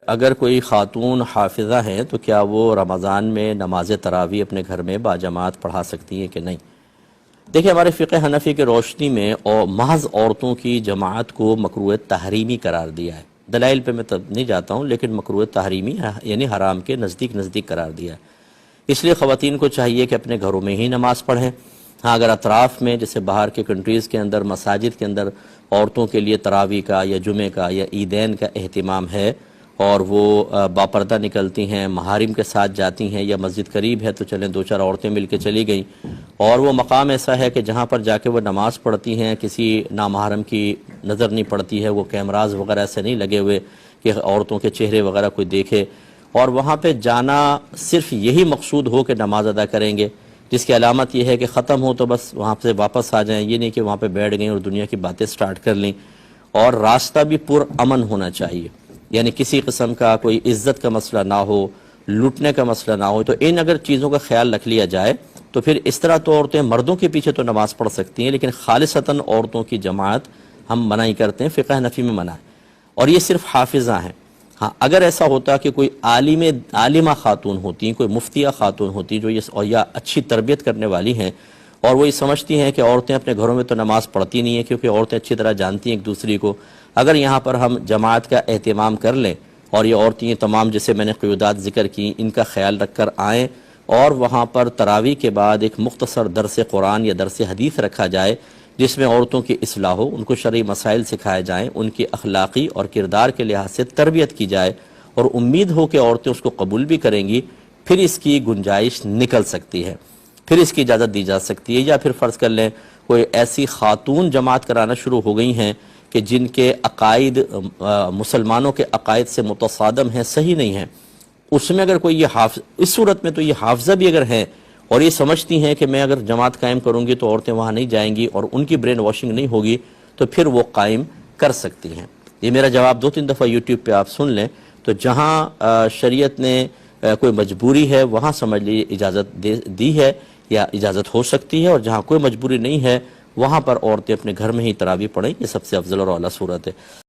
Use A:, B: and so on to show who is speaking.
A: اگر کوئی خاتون حافظہ ہیں تو کیا وہ رمضان میں نماز تراویح اپنے گھر میں باجماعت پڑھا سکتی ہیں کہ نہیں؟ دیکھیں، ہمارے فقہ حنفی کے روشنی میں محض عورتوں کی جماعت کو مکروہ تحریمی قرار دیا ہے۔ دلائل پہ میں نہیں جاتا ہوں، لیکن مکروہ تحریمی یعنی حرام کے نزدیک قرار دیا ہے۔ اس لیے خواتین کو چاہیے کہ اپنے گھروں میں ہی نماز پڑھیں۔ ہاں، اگر اطراف میں جیسے باہر کے کنٹریز کے اندر مساجد کے اندر عورتوں کے لیے تراویح کا یا جمعہ کا یا عیدین کا اہتمام ہے اور وہ باپردہ نکلتی ہیں، محارم کے ساتھ جاتی ہیں، یا مسجد قریب ہے تو چلیں 2-4 عورتیں مل کے چلی گئیں، اور وہ مقام ایسا ہے کہ جہاں پر جا کے وہ نماز پڑھتی ہیں کسی نامحرم کی نظر نہیں پڑتی ہے، وہ کیمراز وغیرہ سے نہیں لگے ہوئے کہ عورتوں کے چہرے وغیرہ کوئی دیکھے، اور وہاں پہ جانا صرف یہی مقصود ہو کہ نماز ادا کریں گے، جس کی علامت یہ ہے کہ ختم ہو تو بس وہاں سے واپس آ جائیں، یہ نہیں کہ وہاں پہ بیٹھ گئیں اور دنیا کی باتیں سٹارٹ کر لیں۔ اور راستہ بھی پرامن ہونا چاہیے، یعنی کسی قسم کا کوئی عزت کا مسئلہ نہ ہو، لوٹنے کا مسئلہ نہ ہو۔ تو ان اگر چیزوں کا خیال رکھ لیا جائے تو پھر اس طرح تو عورتیں مردوں کے پیچھے تو نماز پڑھ سکتی ہیں، لیکن خالصتاً عورتوں کی جماعت ہم منع ہی کرتے ہیں، فقہ حنفی میں منع ہے، اور یہ صرف حافظہ ہیں۔ ہاں، اگر ایسا ہوتا کہ کوئی عالمہ خاتون ہوتی، کوئی مفتیہ خاتون ہوتی جو یا اچھی تربیت کرنے والی ہیں، اور وہ یہ سمجھتی ہیں کہ عورتیں اپنے گھروں میں تو نماز پڑھتی نہیں ہیں کیونکہ عورتیں اچھی طرح جانتی ہیں ایک دوسری کو، اگر یہاں پر ہم جماعت کا اہتمام کر لیں اور یہ عورتیں تمام جیسے میں نے قیودات ذکر کی ان کا خیال رکھ کر آئیں، اور وہاں پر تراویح کے بعد ایک مختصر درس قرآن یا درس حدیث رکھا جائے جس میں عورتوں کی اصلاح ہو، ان کو شرعی مسائل سکھائے جائیں، ان کی اخلاقی اور کردار کے لحاظ سے تربیت کی جائے، اور امید ہو کہ عورتیں اس کو قبول بھی کریں گی، پھر اس کی گنجائش نکل سکتی ہے، پھر اس کی اجازت دی جا سکتی ہے۔ یا پھر فرض کر لیں کوئی ایسی خاتون جماعت کرانا شروع ہو گئی ہیں کہ جن کے عقائد مسلمانوں کے عقائد سے متصادم ہیں، صحیح نہیں ہیں، اس میں اگر کوئی اس صورت میں تو یہ حافظہ بھی اگر ہیں اور یہ سمجھتی ہیں کہ میں اگر جماعت قائم کروں گی تو عورتیں وہاں نہیں جائیں گی اور ان کی برین واشنگ نہیں ہوگی، تو پھر وہ قائم کر سکتی ہیں۔ یہ میرا جواب 2-3 دفعہ یوٹیوب پہ آپ سن لیں، تو جہاں شریعت نے کوئی مجبوری ہے وہاں سمجھ لیجیے اجازت دی ہے یا اجازت ہو سکتی ہے، اور جہاں کوئی مجبوری نہیں ہے وہاں پر عورتیں اپنے گھر میں ہی تراویح پڑھیں، یہ سب سے افضل اور اعلیٰ صورت ہے۔